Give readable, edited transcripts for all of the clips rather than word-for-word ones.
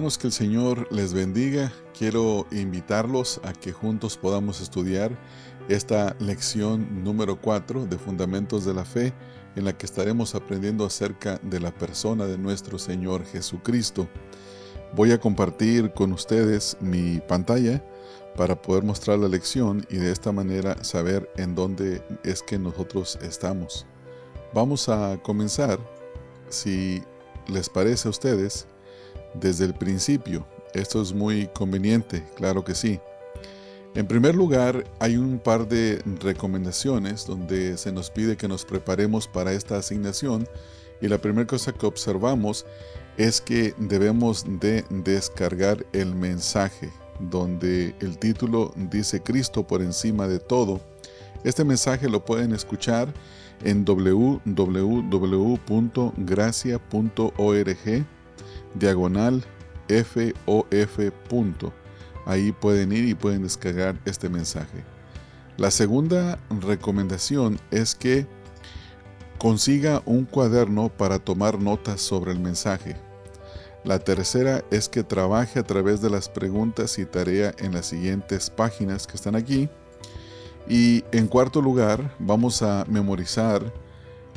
Hermanos, que el Señor les bendiga. Quiero invitarlos a que juntos podamos estudiar esta lección número 4 de Fundamentos de la Fe, en la que estaremos aprendiendo acerca de la persona de nuestro Señor Jesucristo. Voy a compartir con ustedes mi pantalla para poder mostrar la lección y de esta manera saber en dónde es que nosotros estamos. Vamos a comenzar, si les parece a ustedes, desde el principio. Esto es muy conveniente, claro que sí. En primer lugar, hay un par de recomendaciones donde se nos pide que nos preparemos para esta asignación, y la primera cosa que observamos es que debemos de descargar el mensaje, donde el título dice Cristo por encima de todo. Este mensaje lo pueden escuchar en www.gracia.org/FOF. Ahí pueden ir y pueden descargar este mensaje. La segunda recomendación es que consiga un cuaderno para tomar notas sobre el mensaje. La tercera es que trabaje a través de las preguntas y tarea en las siguientes páginas que están aquí. Y en cuarto lugar, vamos a memorizar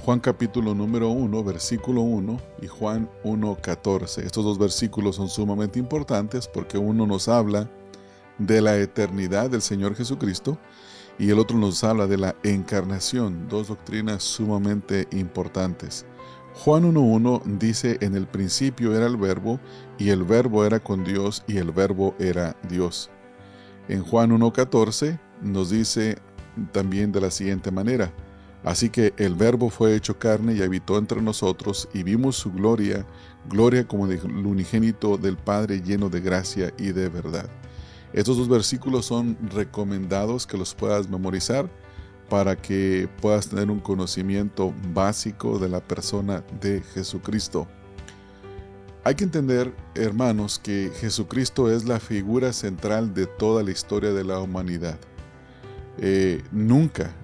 Juan capítulo número 1, versículo 1 y Juan 1:14. Estos dos versículos son sumamente importantes porque uno nos habla de la eternidad del Señor Jesucristo y el otro nos habla de la encarnación, dos doctrinas sumamente importantes. Juan 1:1 dice: en el principio era el Verbo, y el Verbo era con Dios, y el Verbo era Dios. En Juan 1:14 nos dice también de la siguiente manera: así que el Verbo fue hecho carne y habitó entre nosotros, y vimos su gloria, gloria como del unigénito del Padre, lleno de gracia y de verdad. Estos dos versículos son recomendados que los puedas memorizar para que puedas tener un conocimiento básico de la persona de Jesucristo. Hay que entender, hermanos, que Jesucristo es la figura central de toda la historia de la humanidad. Nunca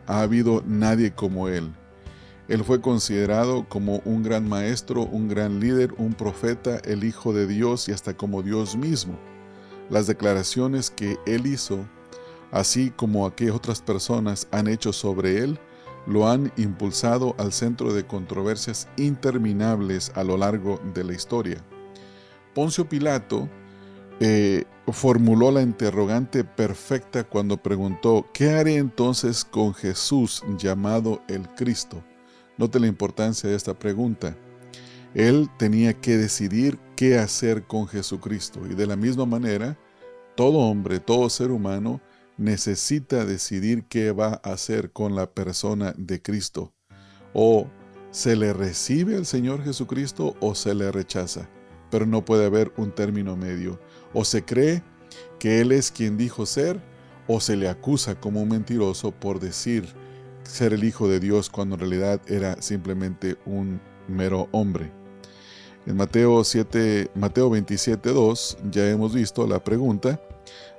ha habido nadie como Él. Él fue considerado como un gran maestro, un gran líder, un profeta, el Hijo de Dios y hasta como Dios mismo. Las declaraciones que Él hizo, así como aquellas otras personas han hecho sobre Él, lo han impulsado al centro de controversias interminables a lo largo de la historia. Poncio Pilato formuló la interrogante perfecta cuando preguntó: ¿qué haré entonces con Jesús llamado el Cristo? Note la importancia de esta pregunta. Él tenía que decidir qué hacer con Jesucristo, y de la misma manera, todo hombre, todo ser humano necesita decidir qué va a hacer con la persona de Cristo. O se le recibe al Señor Jesucristo o se le rechaza, pero no puede haber un término medio. O se cree que Él es quien dijo ser, o se le acusa como un mentiroso por decir ser el Hijo de Dios cuando en realidad era simplemente un mero hombre. En Mateo 27:2 ya hemos visto la pregunta,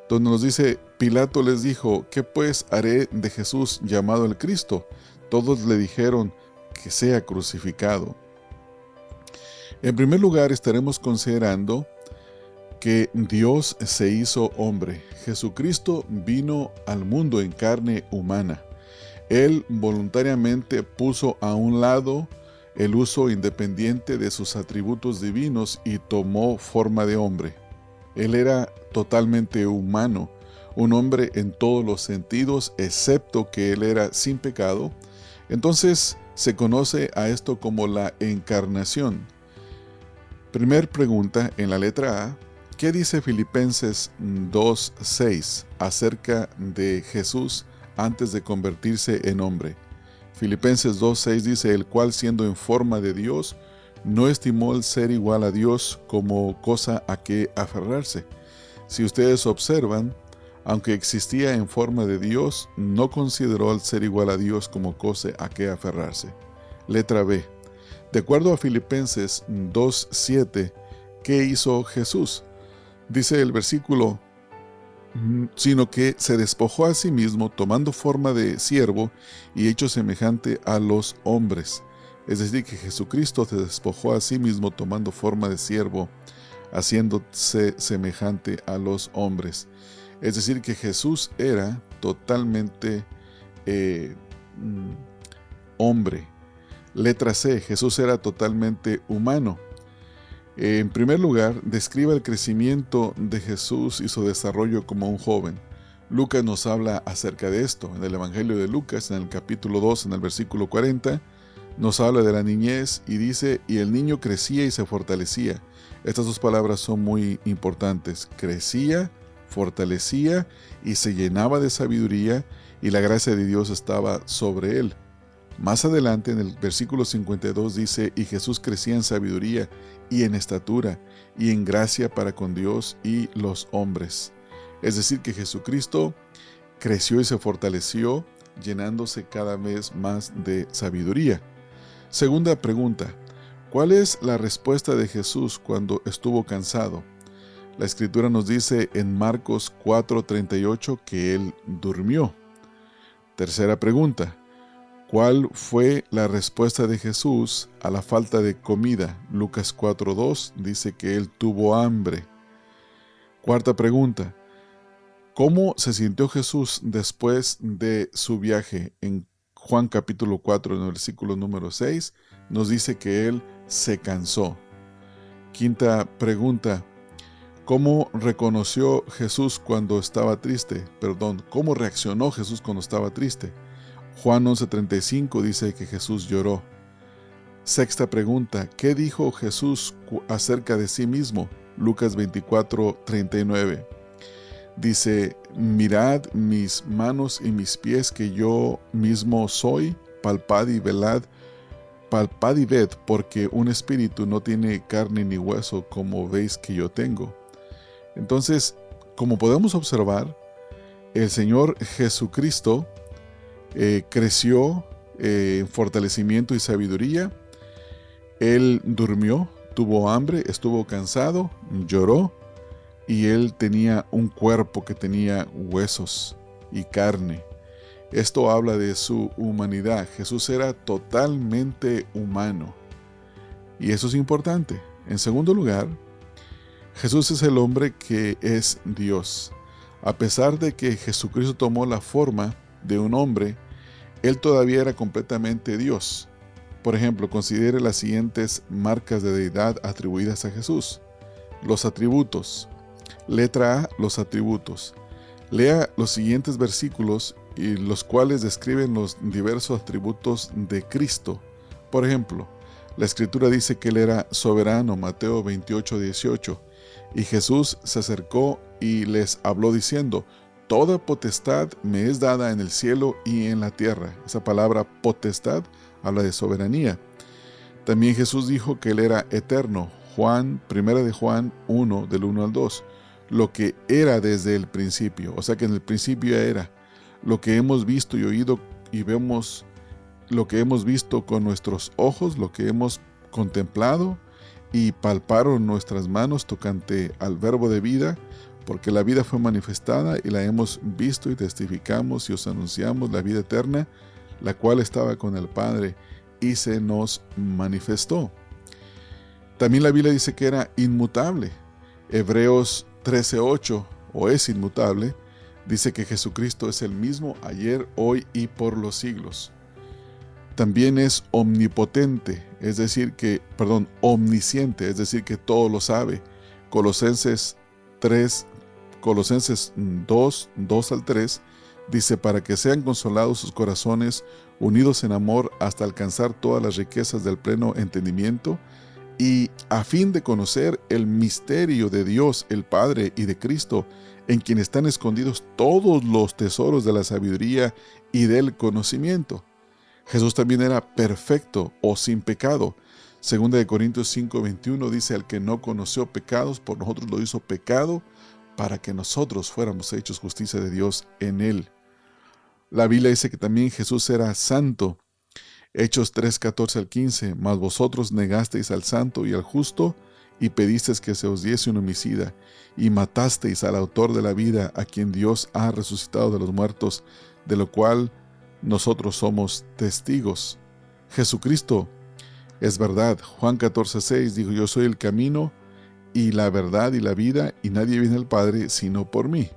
donde nos dice: Pilato les dijo: ¿qué pues haré de Jesús llamado el Cristo? Todos le dijeron: que sea crucificado. En primer lugar, estaremos considerando que Dios se hizo hombre. Jesucristo vino al mundo en carne humana. Él voluntariamente puso a un lado el uso independiente de sus atributos divinos y tomó forma de hombre. Él era totalmente humano, un hombre en todos los sentidos, excepto que Él era sin pecado. Entonces se conoce a esto como la encarnación. Primer pregunta en la letra A: ¿qué dice Filipenses 2:6 acerca de Jesús antes de convertirse en hombre? Filipenses 2:6 dice: el cual, siendo en forma de Dios, no estimó el ser igual a Dios como cosa a que aferrarse. Si ustedes observan, aunque existía en forma de Dios, no consideró el ser igual a Dios como cosa a que aferrarse. Letra B. De acuerdo a Filipenses 2:7, ¿qué hizo Jesús? Dice el versículo: sino que se despojó a sí mismo, tomando forma de siervo y hecho semejante a los hombres. Es decir, que Jesucristo se despojó a sí mismo tomando forma de siervo haciéndose semejante a los hombres. Es decir, que Jesús era totalmente hombre. Letra C, Jesús era totalmente humano. En primer lugar, describe el crecimiento de Jesús y su desarrollo como un joven. Lucas nos habla acerca de esto. En el Evangelio de Lucas, en el capítulo 2, en el versículo 40, nos habla de la niñez y dice, y el niño crecía y se fortalecía. Estas dos palabras son muy importantes. Crecía, fortalecía y se llenaba de sabiduría, y la gracia de Dios estaba sobre él. Más adelante, en el versículo 52 dice, y Jesús crecía en sabiduría y en estatura y en gracia para con Dios y los hombres. Es decir, que Jesucristo creció y se fortaleció, llenándose cada vez más de sabiduría. Segunda pregunta, ¿cuál es la respuesta de Jesús cuando estuvo cansado? La Escritura nos dice en Marcos 4:38 que Él durmió. Tercera pregunta, ¿cuál fue la respuesta de Jesús a la falta de comida? Lucas 4:2 dice que Él tuvo hambre. Cuarta pregunta, ¿cómo se sintió Jesús después de su viaje? En Juan capítulo 4, en el versículo número 6, nos dice que Él se cansó. Quinta pregunta, ¿cómo reconoció Jesús cuando estaba triste? ¿Cómo reaccionó Jesús cuando estaba triste? Juan 11:35 dice que Jesús lloró. Sexta pregunta, ¿qué dijo Jesús acerca de sí mismo? Lucas 24:39. Dice, mirad mis manos y mis pies que yo mismo soy, palpad y ved, porque un espíritu no tiene carne ni hueso como veis que yo tengo. Entonces, como podemos observar, el Señor Jesucristo creció en fortalecimiento y sabiduría. Él durmió, tuvo hambre, estuvo cansado, lloró, y Él tenía un cuerpo que tenía huesos y carne. Esto habla de su humanidad. Jesús era totalmente humano. Y eso es importante. En segundo lugar, Jesús es el hombre que es Dios. A pesar de que Jesucristo tomó la forma de un hombre, Él todavía era completamente Dios. Por ejemplo, considere las siguientes marcas de deidad atribuidas a Jesús. Los atributos. Letra A, los atributos. Lea los siguientes versículos y los cuales describen los diversos atributos de Cristo. Por ejemplo, la Escritura dice que Él era soberano, Mateo 28:18, y Jesús se acercó y les habló diciendo, toda potestad me es dada en el cielo y en la tierra. Esa palabra potestad habla de soberanía. También Jesús dijo que Él era eterno, Primera de Juan 1, del 1 al 2, lo que era desde el principio, o sea que en el principio era, lo que hemos visto y oído y vemos, lo que hemos visto con nuestros ojos, lo que hemos contemplado y palparon nuestras manos tocante al verbo de vida, porque la vida fue manifestada y la hemos visto y testificamos y os anunciamos la vida eterna, la cual estaba con el Padre y se nos manifestó. También la Biblia dice que era inmutable. Hebreos 13:8, o es inmutable, dice que Jesucristo es el mismo ayer, hoy y por los siglos. También es omnipotente, omnisciente, es decir, que todo lo sabe. Colosenses 2, 2 al 3, dice, para que sean consolados sus corazones, unidos en amor, hasta alcanzar todas las riquezas del pleno entendimiento, y a fin de conocer el misterio de Dios, el Padre, y de Cristo, en quien están escondidos todos los tesoros de la sabiduría y del conocimiento. Jesús también era perfecto o sin pecado. Segunda de Corintios 5:21 dice, al que no conoció pecados, por nosotros lo hizo pecado, para que nosotros fuéramos hechos justicia de Dios en él. La Biblia dice que también Jesús era santo. Hechos 3:14 al 15, mas vosotros negasteis al santo y al justo, y pedisteis que se os diese un homicida, y matasteis al autor de la vida, a quien Dios ha resucitado de los muertos, de lo cual nosotros somos testigos. Jesucristo es verdad. Juan 14:6 dijo, yo soy el camino y la verdad y la vida, y nadie viene al Padre sino por mí.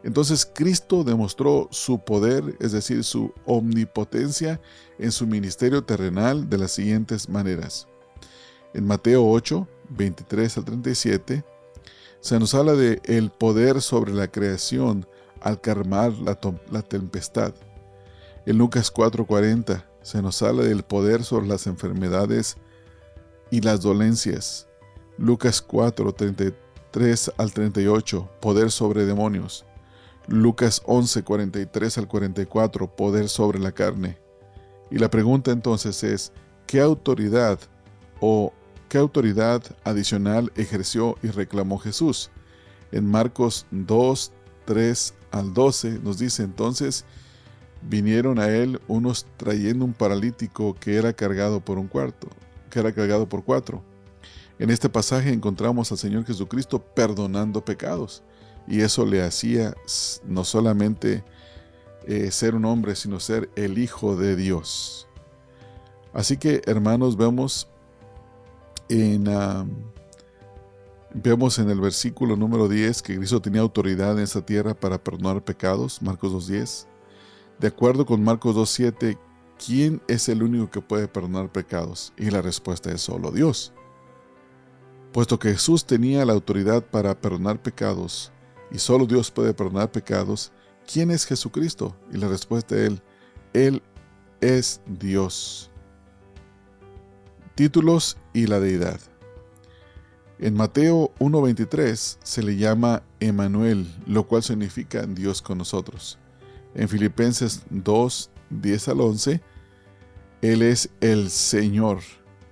Entonces Cristo demostró su poder, es decir, su omnipotencia en su ministerio terrenal de las siguientes maneras. En Mateo 8, 23 al 37, se nos habla de el poder sobre la creación al calmar la tempestad. En Lucas 4:40 se nos habla del poder sobre las enfermedades y las dolencias. Lucas 4:33 al 38, poder sobre demonios. Lucas 11:43 al 44, poder sobre la carne. Y la pregunta entonces es, ¿qué autoridad adicional ejerció y reclamó Jesús? En Marcos 2, 3 al 12 nos dice entonces, vinieron a él unos trayendo un paralítico que era cargado por cuatro. En este pasaje encontramos al Señor Jesucristo perdonando pecados, y eso le hacía no solamente ser un hombre, sino ser el Hijo de Dios. Así que, hermanos, vemos en el versículo número 10 que Cristo tenía autoridad en esta tierra para perdonar pecados, Marcos 2:10. De acuerdo con Marcos 2:7, ¿quién es el único que puede perdonar pecados? Y la respuesta es solo Dios. Puesto que Jesús tenía la autoridad para perdonar pecados, y solo Dios puede perdonar pecados, ¿quién es Jesucristo? Y la respuesta es Él es Dios. Títulos y la deidad. En Mateo 1:23 se le llama Emmanuel, lo cual significa Dios con nosotros. En Filipenses 2:10 al 11, Él es el Señor.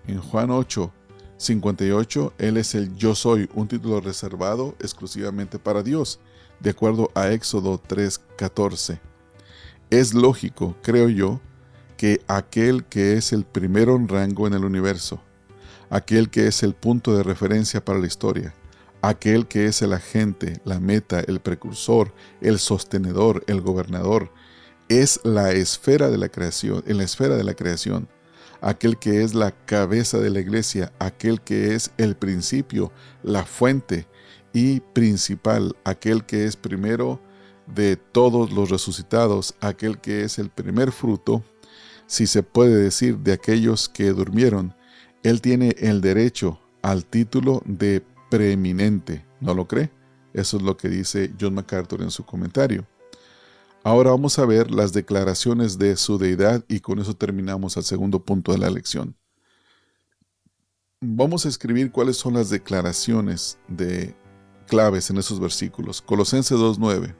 En Juan 8:58, Él es el Yo Soy, un título reservado exclusivamente para Dios, de acuerdo a Éxodo 3:14. Es lógico, creo yo, que aquel que es el primero en rango en el universo, aquel que es el punto de referencia para la historia, aquel que es el agente, la meta, el precursor, el sostenedor, el gobernador, es la esfera de la creación, en la esfera de la creación, aquel que es la cabeza de la iglesia, aquel que es el principio, la fuente y principal, aquel que es primero de todos los resucitados, aquel que es el primer fruto, si se puede decir, de aquellos que durmieron. Él tiene el derecho al título de preeminente, ¿no lo cree? Eso es lo que dice John MacArthur en su comentario. Ahora vamos a ver las declaraciones de su deidad y con eso terminamos el segundo punto de la lección. Vamos a escribir cuáles son las declaraciones de claves en esos versículos. Colosenses 2:9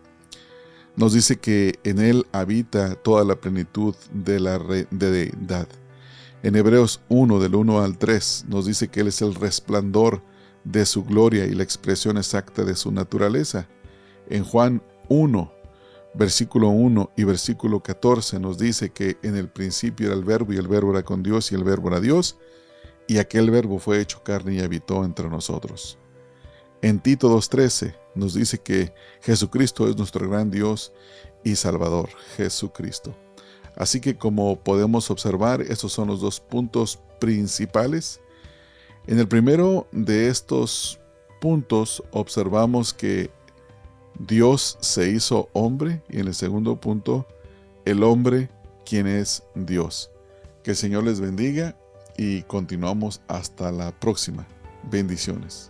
nos dice que en él habita toda la plenitud de la deidad. En Hebreos 1, del 1 al 3, nos dice que Él es el resplandor de su gloria y la expresión exacta de su naturaleza. En Juan 1, versículo 1 y versículo 14, nos dice que en el principio era el Verbo, y el Verbo era con Dios, y el Verbo era Dios, y aquel Verbo fue hecho carne y habitó entre nosotros. En Tito 2:13, nos dice que Jesucristo es nuestro gran Dios y Salvador, Jesucristo. Así que, como podemos observar, estos son los dos puntos principales. En el primero de estos puntos observamos que Dios se hizo hombre, y en el segundo punto, el hombre quien es Dios. Que el Señor les bendiga y continuamos hasta la próxima. Bendiciones.